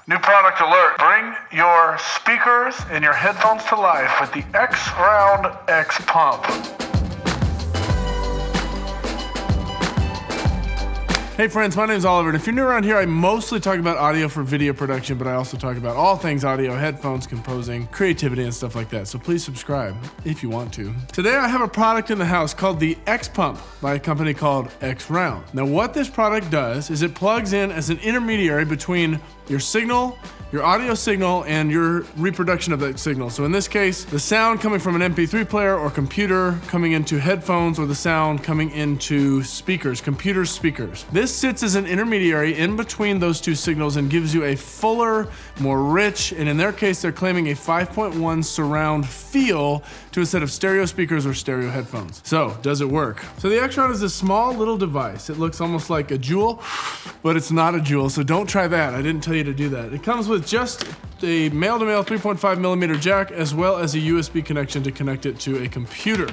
New product alert. Bring your speakers and your headphones to life with the XRound XPUMP. Hey friends, my name is Oliver, and if you're new around here, I mostly talk about audio for video production, but I also talk about all things audio, headphones, composing, creativity, and stuff like that. So please subscribe if you want to. Today I have a product in the house called the XPUMP by a company called XRound. Now what this product does is it plugs in as an intermediary between your signal, your audio signal, and your reproduction of that signal. So in this case, the sound coming from an MP3 player or computer coming into headphones, or the sound coming into speakers, computer speakers. This sits as an intermediary in between those two signals and gives you a fuller, more rich, and in their case, they're claiming a 5.1 surround feel to a set of stereo speakers or stereo headphones. So, does it work? So the XRound is this small little device. It looks almost like a jewel, but it's not a jewel, so don't try that. I didn't tell you to do that. It comes with just a male-to-male 3.5mm jack, as well as a USB connection to connect it to a computer.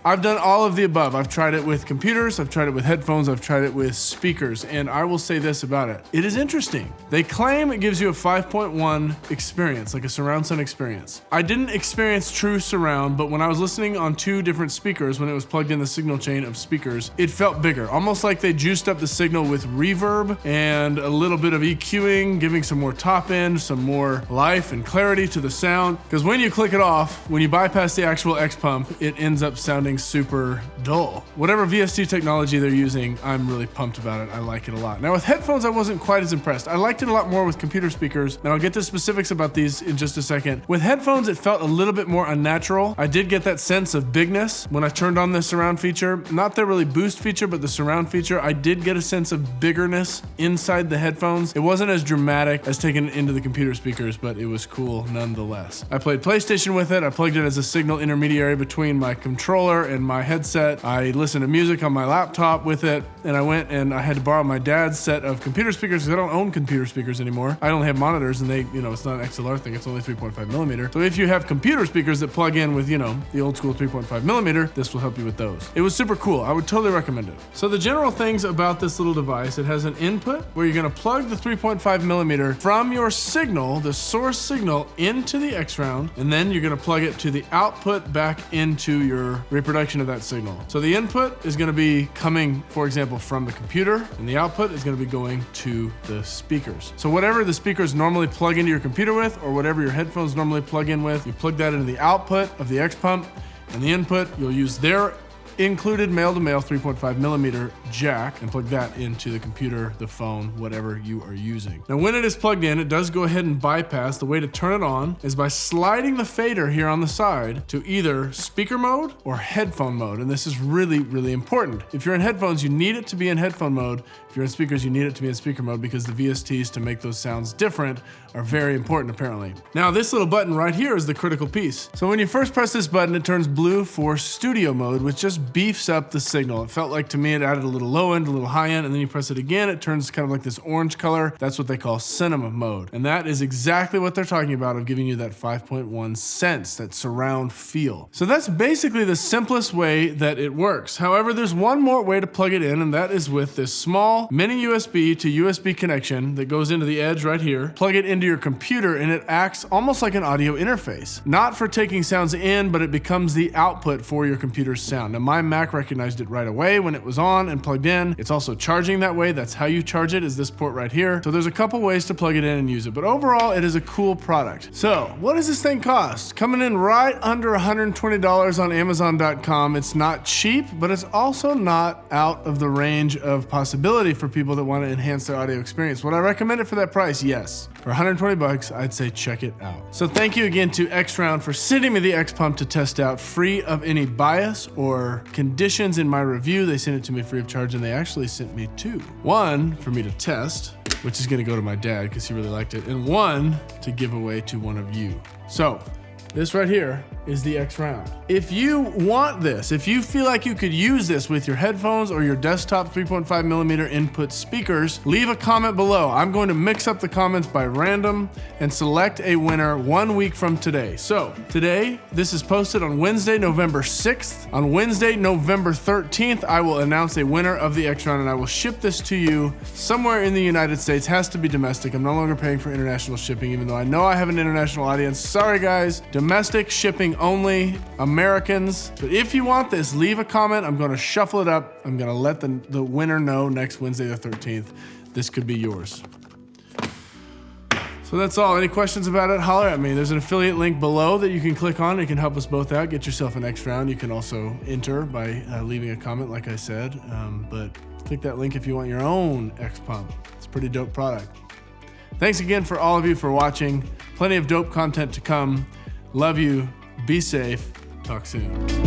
I've done all of the above. I've tried it with computers, I've tried it with headphones, I've tried it with speakers, and I will say this about it. It is interesting. They claim it gives you a 5.1 experience, like a surround sound experience. I didn't experience true surround, but when I was listening on two different speakers, when it was plugged in the signal chain of speakers, it felt bigger. Almost like they juiced up the signal with reverb and a little bit of EQing, giving some more top end, some more life and clarity to the sound. Because when you click it off, when you bypass the actual XPUMP, it ends up sounding super dull. Whatever VST technology they're using, I'm really pumped about it. I like it a lot. Now with headphones, I wasn't quite as impressed. I liked it a lot more with computer speakers, and I'll get to specifics about these in just a second. With headphones, it felt a little bit more unnatural. I did get that sense of bigness when I turned on the surround feature. Not the really boost feature, but the surround feature. I did get a sense of biggerness inside the headphones. It wasn't as dramatic as taking it into the computer speakers, but it was cool nonetheless. I played PlayStation with it. I plugged it as a signal intermediary between my controller and my headset. I listened to music on my laptop with it, and I went and I had to borrow my dad's set of computer speakers because I don't own computer speakers anymore. I only have monitors, and they, it's not an XLR thing, it's only 3.5mm. So if you have computer speakers that plug in with, the old school 3.5mm, this will help you with those. It was super cool. I would totally recommend it. So the general things about this little device, it has an input where you're gonna plug the 3.5mm from your signal, the source signal, into the XRound, and then you're gonna plug it to the output back into your reproduction of that signal. So the input is going to be coming, for example, from the computer, and the output is going to be going to the speakers. So whatever the speakers normally plug into your computer with, or whatever your headphones normally plug in with, you plug that into the output of the XPUMP, and the input, you'll use their included male-to-male 3.5mm jack and plug that into the computer, the phone, whatever you are using. Now when it is plugged in, it does go ahead and bypass. The way to turn it on is by sliding the fader here on the side to either speaker mode or headphone mode, and this is really, really important. If you're in headphones, you need it to be in headphone mode. If you're in speakers, you need it to be in speaker mode, because the VSTs to make those sounds different are very important apparently. Now this little button right here is the critical piece. So when you first press this button, it turns blue for studio mode, which just beefs up the signal. It felt like to me it added a little low end, a little high end, and then you press it again, it turns kind of like this orange color. That's what they call cinema mode. And that is exactly what they're talking about, of giving you that 5.1 sense, that surround feel. So that's basically the simplest way that it works. However, there's one more way to plug it in, and that is with this small mini USB to USB connection that goes into the edge right here. Plug it into your computer, and it acts almost like an audio interface. Not for taking sounds in, but it becomes the output for your computer's sound. Now my Mac recognized it right away when it was on and plugged in. It's also charging that way. That's how you charge it, is this port right here. So there's a couple ways to plug it in and use it, but overall it is a cool product. So what does this thing cost? Coming in right under $120 on Amazon.com. It's not cheap, but it's also not out of the range of possibility for people that want to enhance their audio experience. Would I recommend it for that price? Yes. For 120 bucks, I'd say check it out. So thank you again to XRound for sending me the XPUMP to test out, free of any bias or conditions in my review. They sent it to me free of charge, and they actually sent me two. One for me to test, which is gonna go to my dad because he really liked it, and one to give away to one of you. So this right here is the XRound. If you want this, if you feel like you could use this with your headphones or your desktop 3.5mm input speakers, leave a comment below. I'm going to mix up the comments by random and select a winner 1 week from today. So today, this is posted on Wednesday, November 6th. On Wednesday, November 13th, I will announce a winner of the XRound and I will ship this to you somewhere in the United States. Has to be domestic. I'm no longer paying for international shipping, even though I know I have an international audience. Sorry guys, domestic shipping only, Americans. But if you want this, leave a comment. I'm gonna shuffle it up. I'm gonna let the winner know next Wednesday the 13th. This could be yours. So that's all. Any questions about it, holler at me. There's an affiliate link below that you can click on. It can help us both out. Get yourself an XRound. You can also enter by leaving a comment, like I said. But click that link if you want your own XPUMP. It's a pretty dope product. Thanks again for all of you for watching. Plenty of dope content to come. Love you. Be safe. Talk soon.